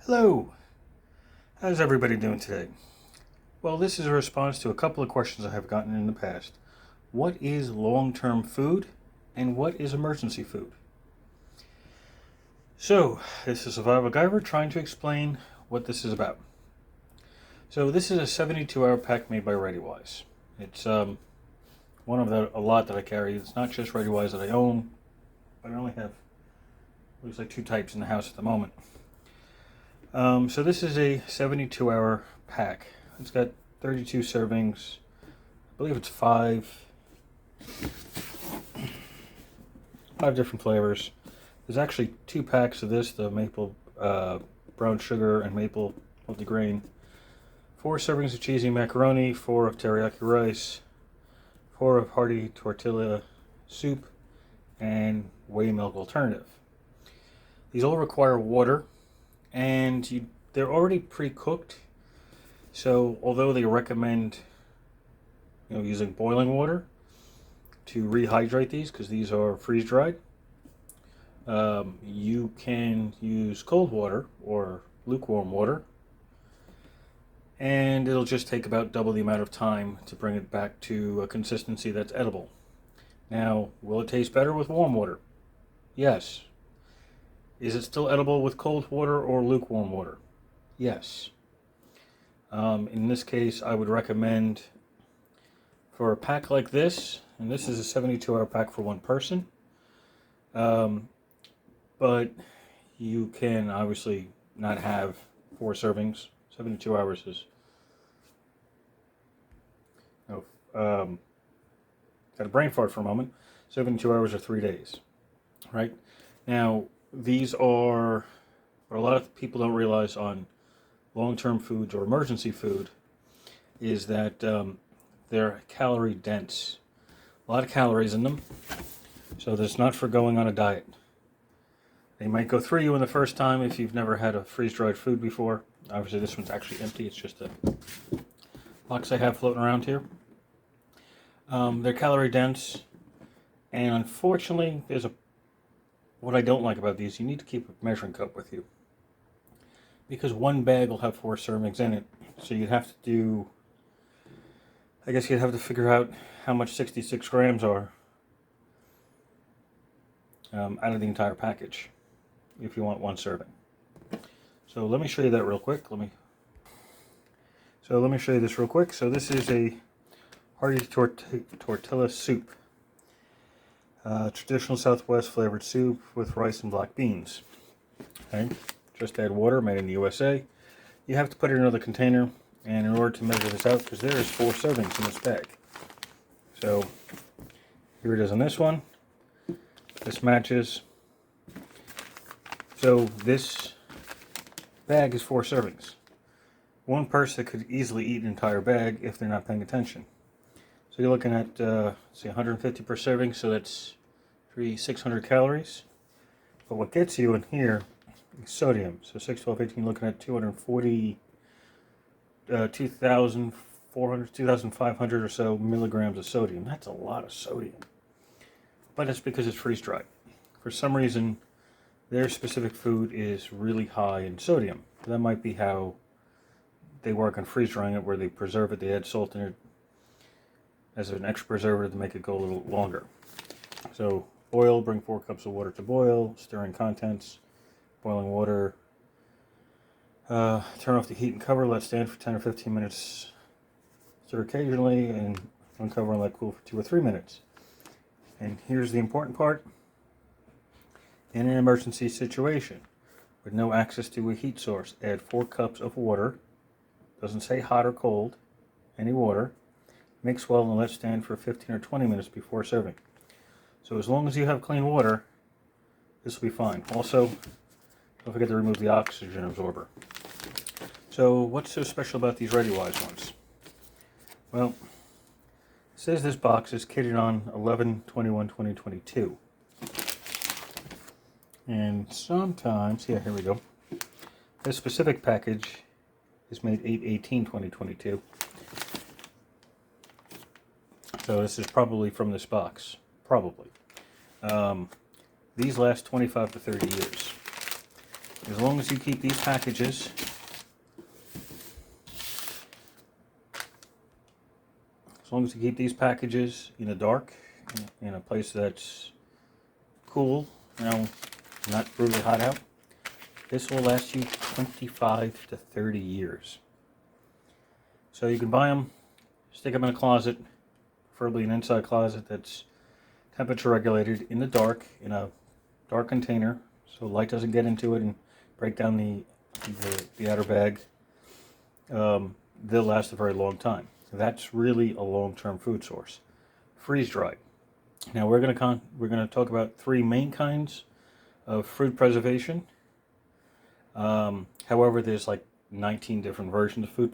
Hello, how's everybody doing today? Well, this is a response to a couple of questions I have gotten in the past. What is long-term food and what is emergency food? So, this is Survival-gyver trying to explain what this is about. So, this is a 72-hour pack made by ReadyWise. It's one of a lot that I carry. It's not just ReadyWise that I own, but I only have, looks like 2 types in the house at the moment. So this is a 72-hour pack. It's got 32 servings. I believe it's five different flavors. There's actually 2 packs of this, the maple brown sugar and maple multigrain. 4 servings of cheesy macaroni, 4 of teriyaki rice, 4 of hearty tortilla soup, and whey milk alternative. These all require water. And they're already pre-cooked, so although they recommend using boiling water to rehydrate these, because these are freeze-dried, you can use cold water or lukewarm water, and it'll just take about double the amount of time to bring it back to a consistency that's edible. Now, will it taste better with warm water? Yes. Is it still edible with cold water or lukewarm water? Yes. In this case, I would recommend for a pack like this, and this is a 72-hour pack for one person, but you can obviously not have 4 servings. 72 hours is... got a brain fart for a moment. 72 hours are 3 days, right? Now, these are, what a lot of people don't realize on long-term foods or emergency food, is that they're calorie dense. A lot of calories in them, so that's not for going on a diet. They might go through you in the first time if you've never had a freeze-dried food before. Obviously this one's actually empty, it's just a box I have floating around here. They're calorie dense, and unfortunately what I don't like about these, you need to keep a measuring cup with you, because one bag will have 4 servings in it. So you'd have to do, I guess you'd have to figure out how much 66 grams are out of the entire package if you want 1 serving. So let me show you that real quick. Let me show you this real quick. So this is a hearty tortilla soup. Traditional Southwest flavored soup with rice and black beans. Okay, just add water, made in the USA. You have to put it in another container, and in order to measure this out, because there is 4 servings in this bag. So here it is on this one. This matches. So this bag is 4 servings. One person could easily eat an entire bag if they're not paying attention. So you're looking at, say, 150 per serving, so that's 600 calories. But what gets you in here is sodium. So 6, 12, 18, looking at 240, 2,400, 2,500 or so milligrams of sodium. That's a lot of sodium. But it's because it's freeze-dried. For some reason, their specific food is really high in sodium. That might be how they work on freeze-drying it, where they preserve it, they add salt in it as an extra preservative to make it go a little longer. So boil, bring 4 cups of water to boil, stir in contents, boiling water, turn off the heat and cover, let stand for 10 or 15 minutes, stir occasionally, and uncover and let cool for 2 or 3 minutes. And here's the important part. In an emergency situation with no access to a heat source, add 4 cups of water. Doesn't say hot or cold, any water. Mix well and let stand for 15 or 20 minutes before serving. So as long as you have clean water, this will be fine. Also, don't forget to remove the oxygen absorber. So what's so special about these ReadyWise ones? Well, it says this box is kitted on 11/21/2022. And sometimes, yeah, here we go. This specific package is made 8/18/2022. So this is probably from this box. Probably. These last 25 to 30 years. as long as you keep these packages in the dark, in a place that's cool, not really hot out, this will last you 25 to 30 years. So you can buy them, stick them in a closet, preferably an inside closet that's temperature regulated, in the dark, in a dark container, so light doesn't get into it and break down the outer bag. They'll last a very long time. That's really a long-term food source. Freeze-dried. Now we're going to talk about three main kinds of food preservation. However, there's like 19 different versions of food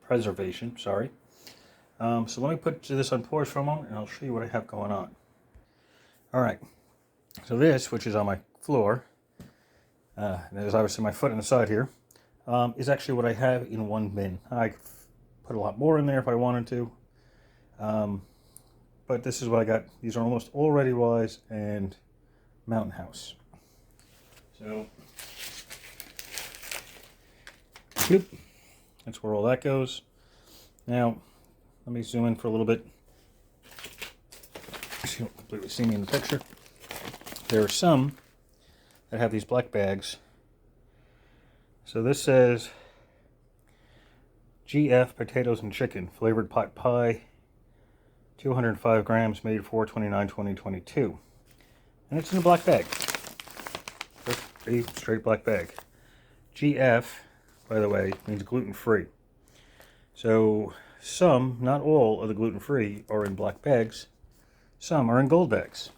preservation. Sorry. So let me put this on pause for a moment, and I'll show you what I have going on. All right. So this, which is on my floor, there's obviously my foot on the side here, is actually what I have in one bin. I could put a lot more in there if I wanted to, but this is what I got. These are almost all Ready Wise and Mountain House. So, yep, that's where all that goes. Now, let me zoom in for a little bit so you don't completely see me in the picture. There are some that have these black bags. So this says GF potatoes and chicken flavored pot pie, 205 grams, made 4/29/2022, and it's in a black bag. Just a straight black bag. GF, by the way, means gluten-free. So some, not all, of the gluten-free are in black bags. Some are in gold bags.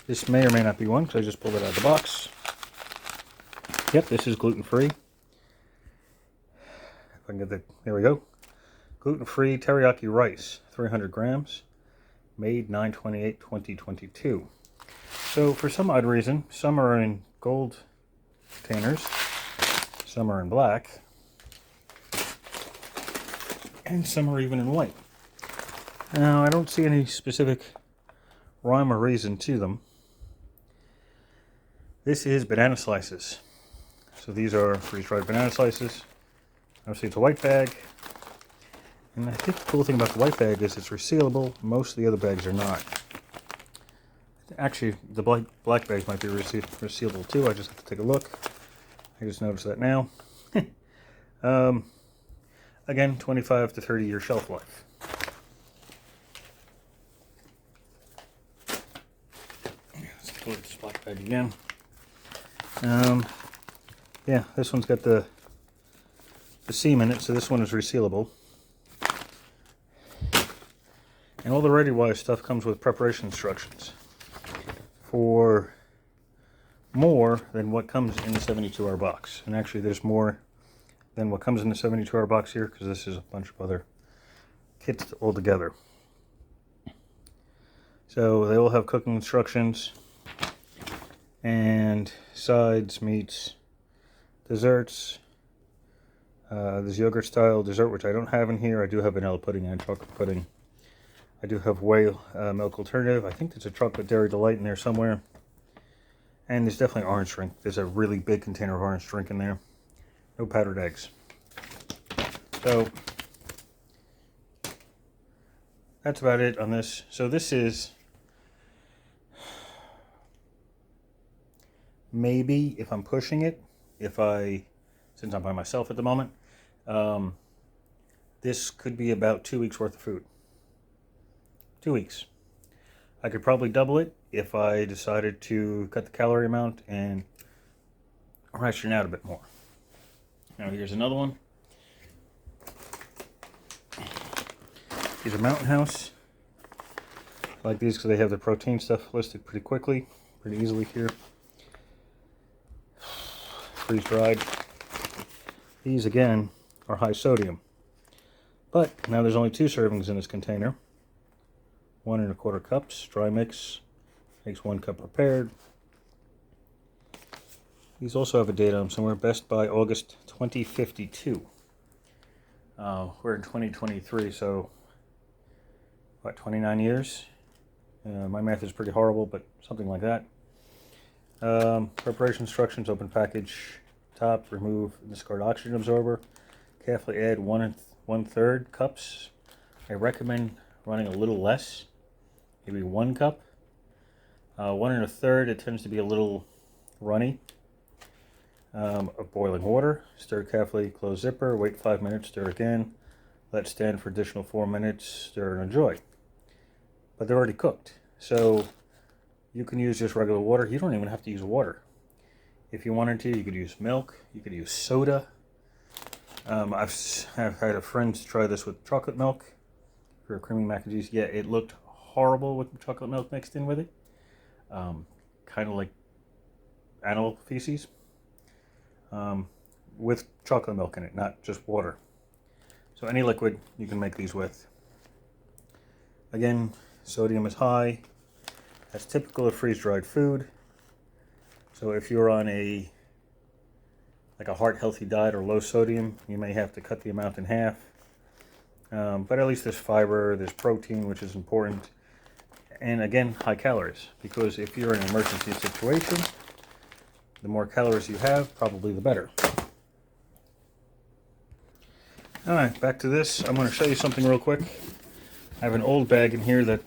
This may or may not be one, because I just pulled it out of the box. Yep, this is gluten-free. If I can get the, there we go. Gluten-free teriyaki rice, 300 grams, made 9/28/2022. So for some odd reason, some are in gold containers, some are in black, and some are even in white. Now, I don't see any specific rhyme or reason to them. This is banana slices. So these are freeze-dried banana slices. Obviously it's a white bag. And I think the cool thing about the white bag is it's resealable. Most of the other bags are not. Actually, the black bags might be resealable too. I just have to take a look. I just noticed that now. Again, 25 to 30 year shelf life. Let's take a look at this black bag again. Yeah, this one's got the seam in it, so this one is resealable. And all the Ready Wise stuff comes with preparation instructions for more than what comes in the 72-hour box. And actually, there's more than what comes in the 72-hour box here, because this is a bunch of other kits all together. So they all have cooking instructions and sides, meats, desserts. There's yogurt style dessert, which I don't have in here. I do have vanilla pudding and chocolate pudding. I do have whey milk alternative. I think there's a chocolate dairy delight in there somewhere. And there's definitely orange drink. There's a really big container of orange drink in there. No powdered eggs. So that's about it on this. So this is maybe, if I'm pushing it, since I'm by myself at the moment, this could be about 2 weeks worth of food. 2 weeks. I could probably double it if I decided to cut the calorie amount and ration out a bit more. Now here's another one. These are Mountain House. I like these because they have the protein stuff listed pretty quickly, pretty easily here. Freeze-dried. These, again, are high sodium. But now there's only 2 servings in this container. 1 1/4 cups, dry mix, makes 1 cup prepared. These also have a date on them somewhere, best by August 2052. We're in 2023, so what, 29 years? My math is pretty horrible, but something like that. Preparation instructions: open package, top, remove, discard oxygen absorber. Carefully add 1/3 cups. I recommend running a little less, maybe 1 cup. 1 1/3, it tends to be a little runny. Of boiling water. Stir carefully, close zipper, wait 5 minutes, stir again. Let stand for additional 4 minutes, stir and enjoy. But they're already cooked, so you can use just regular water. You don't even have to use water. If you wanted to, you could use milk, you could use soda. I've had a friend try this with chocolate milk for creamy mac and cheese. Yeah, it looked horrible with chocolate milk mixed in with it. Kind of like animal feces. With chocolate milk in it, not just water. So any liquid you can make these with. Again, sodium is high. That's typical of freeze-dried food. So if you're on a heart-healthy diet or low sodium, you may have to cut the amount in half. But at least there's fiber, there's protein, which is important. And again, high calories, because if you're in an emergency situation, the more calories you have, probably the better. Alright, back to this. I'm going to show you something real quick. I have an old bag in here that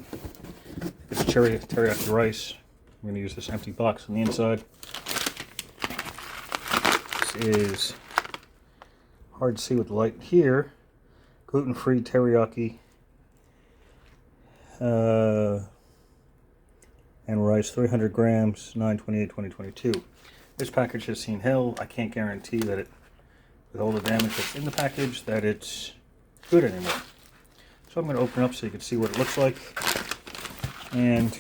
is teriyaki rice. I'm going to use this empty box on the inside. This is hard to see with the light here. Gluten-free teriyaki and rice, 300 grams, 9/28/2022. This package has seen hell. I can't guarantee that with all the damage that's in the package, that it's good anymore. So I'm going to open it up so you can see what it looks like. And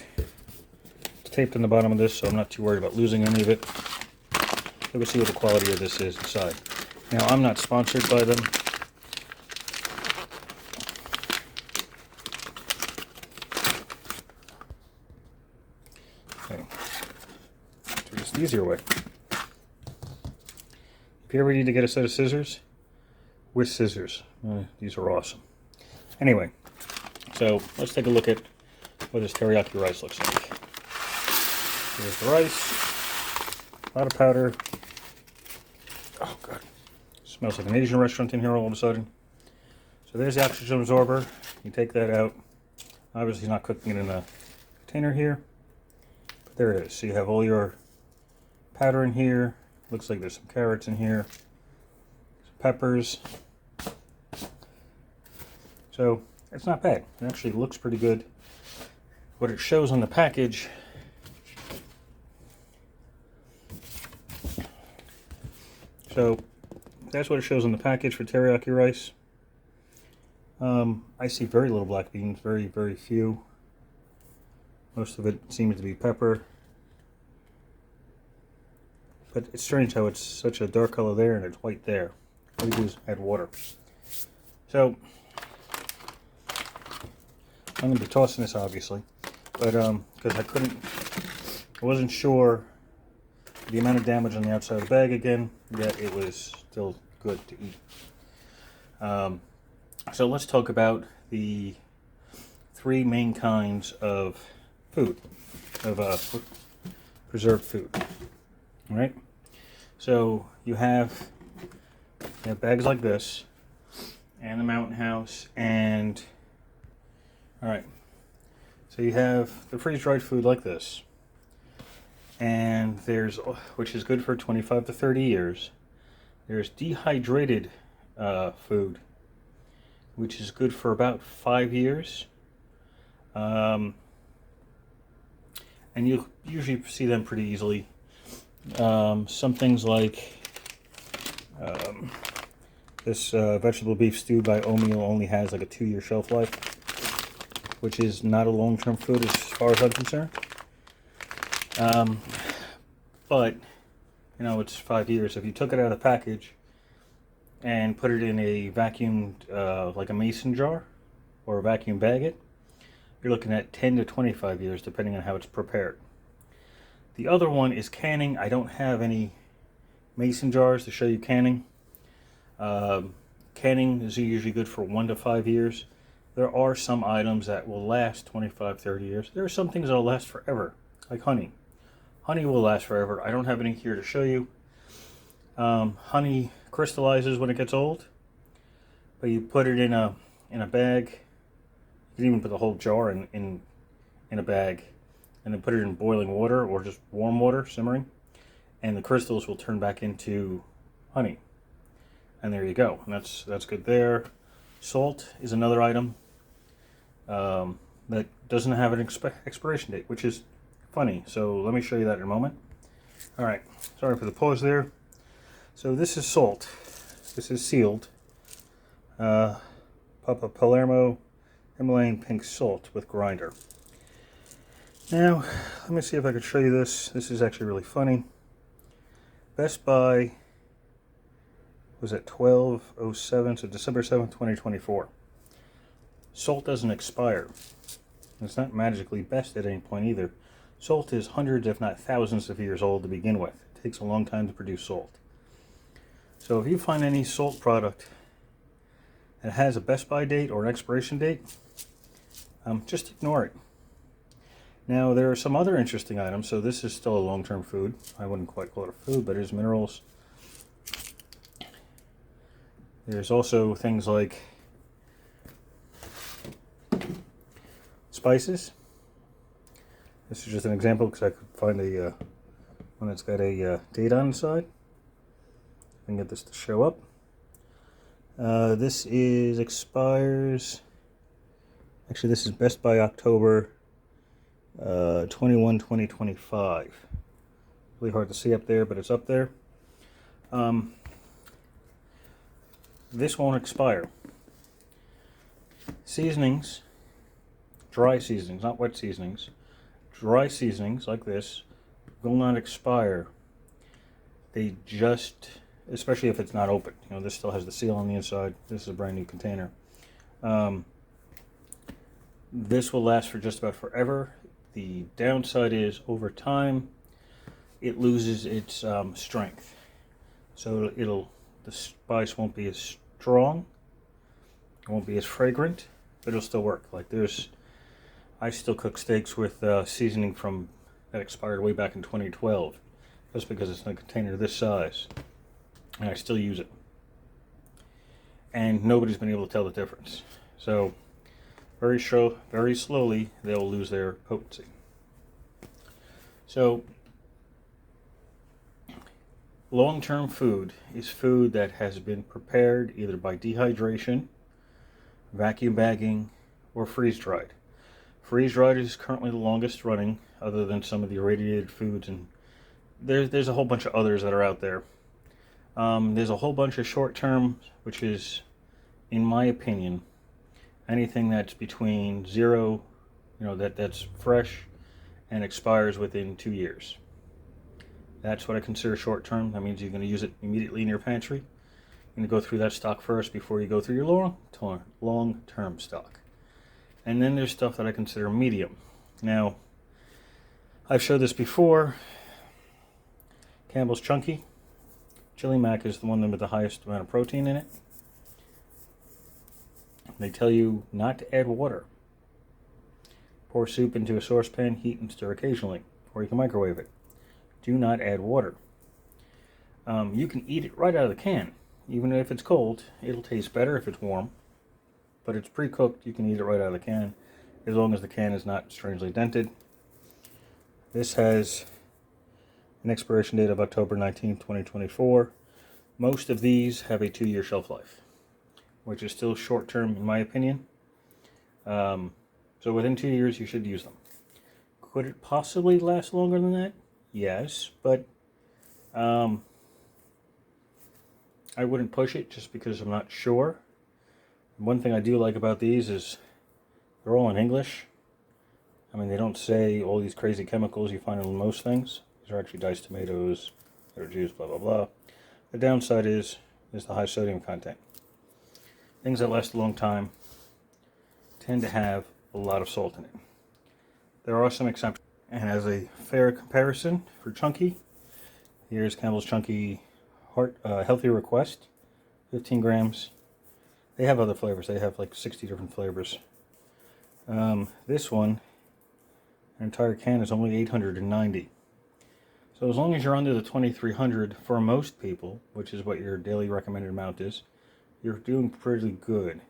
it's taped on the bottom of this, so I'm not too worried about losing any of it. So we'll see what the quality of this is inside. Now, I'm not sponsored by them. Okay. Do this the easier way. If you ever need to get a set of scissors, with scissors. These are awesome. Anyway, so let's take a look at what this teriyaki rice looks like. Here's the rice. A lot of powder. Oh, God. Smells like an Asian restaurant in here all of a sudden. So there's the oxygen absorber. You take that out. Obviously not cooking it in a container here. But there it is. So you have all your powder in here. Looks like there's some carrots in here. Some peppers. So it's not bad. It actually looks pretty good. What it shows on the package So that's what it shows on the package for teriyaki rice. I see very little black beans, very, very few. Most of it seems to be pepper. But it's strange how it's such a dark color there and it's white there. All we do is add water. So I'm going to be tossing this obviously, but because I wasn't sure the amount of damage on the outside of the bag again, yet it was still good to eat. So let's talk about the three main kinds of food, of preserved food. All right. So you have bags like this, and the Mountain House, and all right. So you have the freeze-dried food like this, and there's, which is good for 25 to 30 years. There's dehydrated food, which is good for about 5 years. And you usually see them pretty easily. Some things like this vegetable beef stew by Omeal only has like a 2-year shelf life, which is not a long-term food as far as I'm concerned. But, you know, it's 5 years. If you took it out of the package and put it in a vacuumed, like a mason jar, or a vacuum bag it, you're looking at 10 to 25 years, depending on how it's prepared. The other one is canning. I don't have any mason jars to show you canning. Canning is usually good for 1 to 5 years. There are some items that will last 25, 30 years. There are some things that will last forever, like honey. Honey will last forever. I don't have any here to show you. Honey crystallizes when it gets old, but you put it in a bag. You can even put the whole jar in a bag, and then put it in boiling water or just warm water, simmering, and the crystals will turn back into honey. And there you go. And that's good there. Salt is another item that doesn't have an expiration date, which is funny. So let me show you that in a moment. All right. Sorry for the pause there. So this is salt. This is sealed. Papa Palermo Himalayan pink salt with grinder. Now, let me see if I can show you this. This is actually really funny. Best Buy was at 12/07, so December 7th, 2024. Salt doesn't expire. It's not magically best at any point either. Salt is hundreds, if not thousands of years old to begin with. It takes a long time to produce salt. So if you find any salt product that has a Best Buy date or an expiration date, just ignore it. Now, there are some other interesting items. So this is still a long-term food. I wouldn't quite call it a food, but it is minerals. There's also things like spices. This is just an example because I could find a one that's got a date on the side. I can get this to show up. This is expires. Actually, this is Best Buy October 21, 2025. Really hard to see up there, but it's up there. This won't expire. Seasonings, dry seasonings, not wet seasonings, dry seasonings like this will not expire. They just, especially if it's not open. You know, this still has the seal on the inside. This is a brand new container. This will last for just about forever. The downside is over time it loses its strength. So the spice won't be as strong, it won't be as fragrant, but it'll still work. Like I still cook steaks with seasoning from that expired way back in 2012, just because it's in a container this size, and I still use it. And nobody's been able to tell the difference. So very slowly they'll lose their potency. So long-term food is food that has been prepared either by dehydration, vacuum bagging, or freeze-dried. Freeze-dried is currently the longest running, other than some of the irradiated foods, and there's a whole bunch of others that are out there. There's a whole bunch of short-term, which is, in my opinion, anything that's between zero, that's fresh and expires within 2 years. That's what I consider short term. That means you're going to use it immediately in your pantry. You're going to go through that stock first before you go through your long-term stock. And then there's stuff that I consider medium. Now, I've showed this before. Campbell's Chunky. Chili Mac is the one with the highest amount of protein in it. They tell you not to add water. Pour soup into a saucepan, heat and stir occasionally, or you can microwave it. Do not add water. You can eat it right out of the can. Even if it's cold, it'll taste better if it's warm. But it's pre-cooked, you can eat it right out of the can, as long as the can is not strangely dented. This has an expiration date of October 19, 2024. Most of these have a 2-year shelf life, which is still short term in my opinion. So within 2 years you should use them. Could it possibly last longer than that? Yes, but I wouldn't push it just because I'm not sure. One thing I do like about these is they're all in English. I mean, they don't say all these crazy chemicals you find in most things. These are actually diced tomatoes, they're juice, blah, blah, blah. The downside is the high sodium content. Things that last a long time tend to have a lot of salt in it. There are some exceptions. And as a fair comparison for Chunky, here's Campbell's Chunky Healthy Request, 15 grams. They have other flavors. They have like 60 different flavors. This one, an entire can is only 890. So as long as you're under the 2300 for most people, which is what your daily recommended amount is, you're doing pretty good.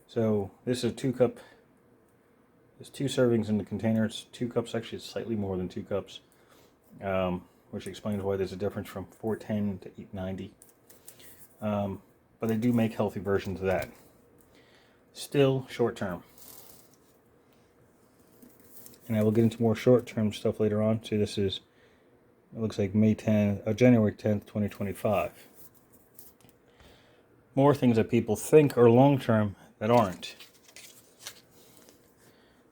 So this is a 2-cup. There's 2 servings in the container. It's 2 cups. Actually, it's slightly more than 2 cups, which explains why there's a difference from 410 to 890. But they do make healthy versions of that. Still short term. And I will get into more short term stuff later on. See, this is, it looks like January 10th, 2025. More things that people think are long term that aren't.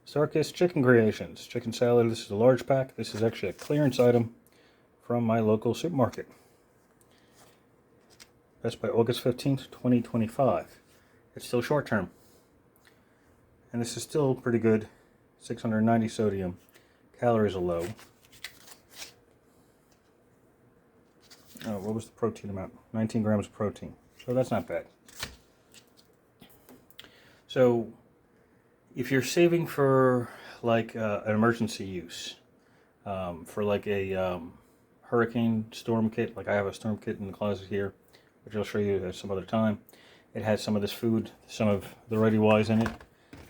Sarkis Chicken Creations. Chicken salad. This is a large pack. This is actually a clearance item from my local supermarket. That's by August 15th, 2025. It's still short term. And this is still pretty good. 690 sodium. Calories are low. What was the protein amount? 19 grams of protein. So that's not bad. So if you're saving for like an emergency use, for like a hurricane storm kit, like I have a storm kit in the closet here, which I'll show you at some other time. It has some of this food, some of the Ready Wise in it,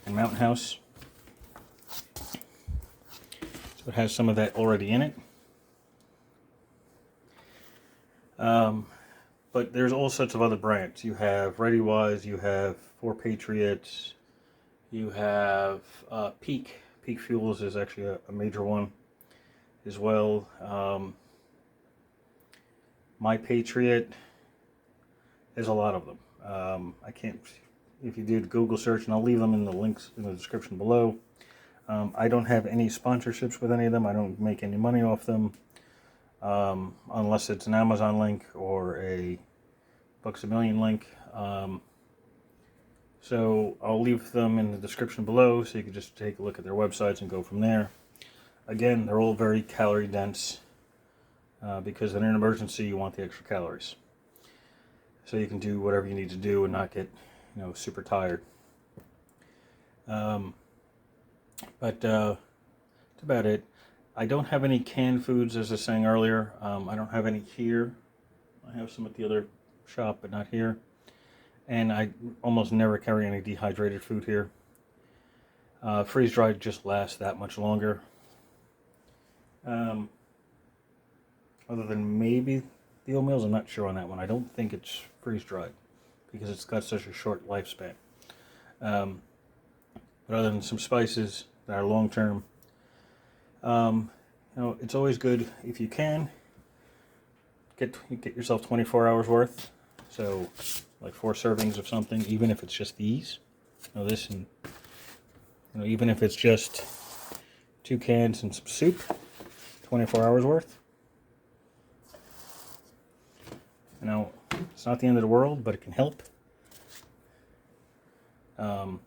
and Mountain House. So it has some of that already in it. But there's all sorts of other brands. You have Ready Wise, you have 4 Patriots, you have Peak. Peak Fuels is actually a major one as well. My Patriot, there's a lot of them. I can't, if you did Google search, and I'll leave them in the links in the description below. I don't have any sponsorships with any of them. I don't make any money off them. Unless it's an Amazon link or a Bucks A Million link. So I'll leave them in the description below so you can just take a look at their websites and go from there. Again, they're all very calorie dense because in an emergency you want the extra calories. So you can do whatever you need to do and not get, super tired. But that's about it. I don't have any canned foods, as I was saying earlier. I don't have any here. I have some at the other shop, but not here. And I almost never carry any dehydrated food here. Freeze-dried just lasts that much longer. Other than maybe the oatmeals, I'm not sure on that one. I don't think it's freeze-dried because it's got such a short lifespan. But other than some spices that are long-term, it's always good if you can get yourself 24 hours worth. So like 4 servings of something, even if it's just these. This and even if it's just 2 cans and some soup, 24 hours worth. It's not the end of the world, but it can help. I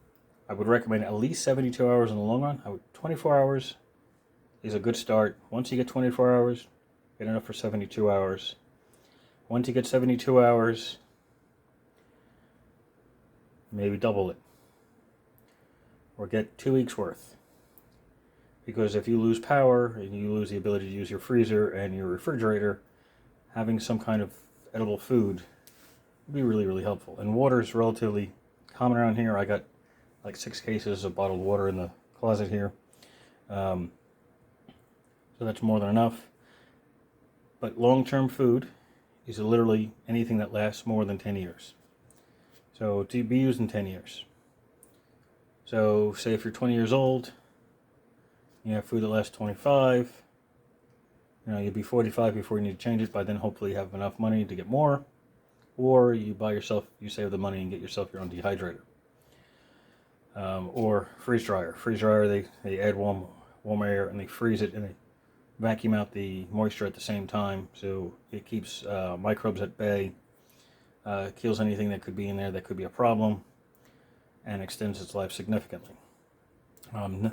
would recommend at least 72 hours in the long run. 24 hours is a good start. Once you get 24 hours, get enough for 72 hours. Once you get 72 hours, maybe double it. Or get 2 weeks worth. Because if you lose power and you lose the ability to use your freezer and your refrigerator, having some kind of edible food would be really, really helpful. And water is relatively common around here. I got like 6 cases of bottled water in the closet here. So that's more than enough. But long-term food is literally anything that lasts more than 10 years. So to be used in 10 years. So say if you're 20 years old, you have food that lasts 25, you'll be 45 before you need to change it. By then hopefully you have enough money to get more. Or you save the money and get yourself your own dehydrator. Or freeze dryer. Freeze dryer, they add warm air and they freeze it and they vacuum out the moisture at the same time, so it keeps microbes at bay, kills anything that could be in there that could be a problem, and extends its life significantly.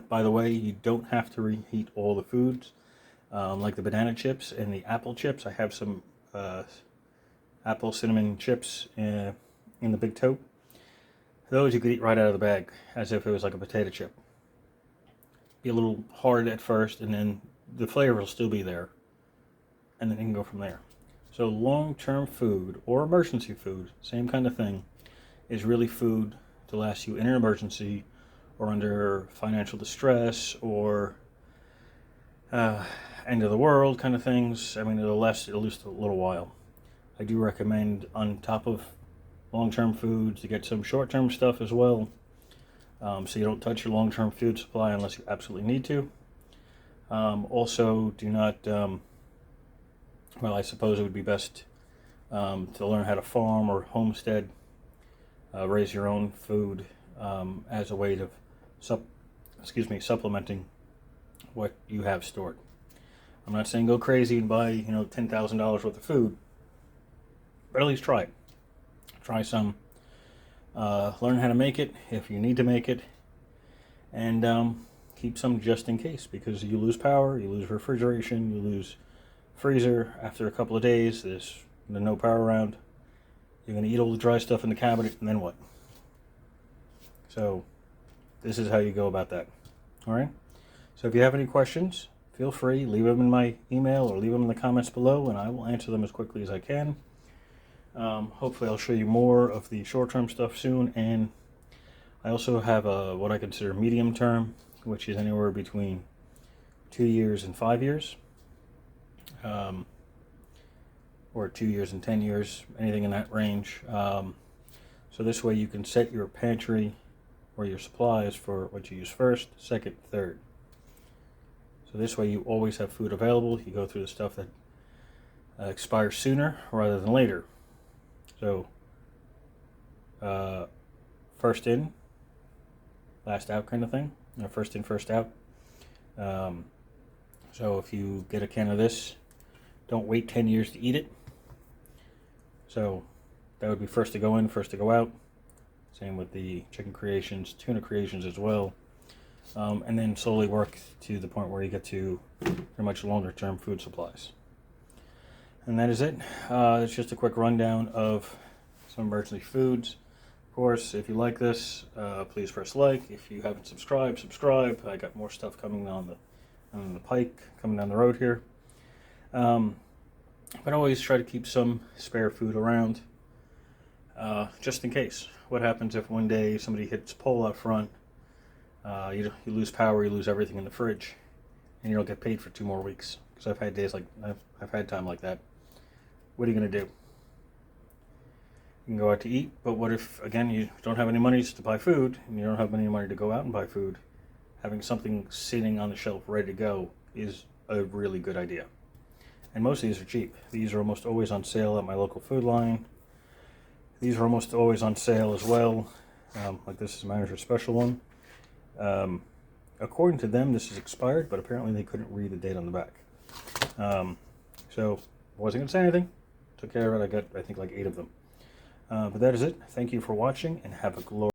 By the way, you don't have to reheat all the foods, like the banana chips and the apple chips. I have some apple cinnamon chips in the big tote. Those you could eat right out of the bag, as if it was like a potato chip. Be a little hard at first, and then the flavor will still be there. and then you can go from there. So long-term food or emergency food, same kind of thing, is really food to last you in an emergency or under financial distress or end of the world kind of things. I mean, it'll last at least a little while. I do recommend, on top of long-term foods, to get some short-term stuff as well, so you don't touch your long-term food supply unless you absolutely need to. Also, do not, well, I suppose it would be best to learn how to farm or homestead, raise your own food as a way of supplementing what you have stored. I'm not saying go crazy and buy, $10,000 worth of food, but at least try it. Try some. Learn how to make it if you need to make it, and keep some just in case, because you lose power, you lose refrigeration, you lose freezer. After a couple of days, there's no power around. You're going to eat all the dry stuff in the cabinet, and then what? So this is how you go about that. All right? So if you have any questions, feel free, leave them in my email or leave them in the comments below, and I will answer them as quickly as I can. Hopefully I'll show you more of the short-term stuff soon, and I also have what I consider medium term, which is anywhere between 2 years and 5 years, or 2 years and 10 years, anything in that range. So this way you can set your pantry or your supplies for what you use first, second, third. So this way you always have food available. You go through the stuff that expires sooner rather than later. So first in, last out kind of thing. First in, first out. So if you get a can of this, don't wait 10 years to eat it. So that would be first to go in, first to go out. Same with the chicken creations, tuna creations as well. And then slowly work to the point where you get to pretty much longer term food supplies. And that is it. It's just a quick rundown of some emergency foods. Of course, if you like this, please press like. If you haven't subscribed, subscribe. I got more stuff coming on the pike, coming down the road here. But always try to keep some spare food around, just in case. What happens if one day somebody hits pole out front, you lose power, you lose everything in the fridge, and you don't get paid for 2 more weeks? Because I've had days I've had time like that. What are you going to do? You can go out to eat, but what if, again, you don't have any money to buy food, and you don't have any money to go out and buy food? Having something sitting on the shelf ready to go is a really good idea. And most of these are cheap. These are almost always on sale at my local food line. These are almost always on sale as well. Like this is a manager special one. According to them, this is expired, but apparently they couldn't read the date on the back. So I wasn't going to say anything. Took care of it. I got, I think, like 8 of them. But that is it. Thank you for watching, and have a glorious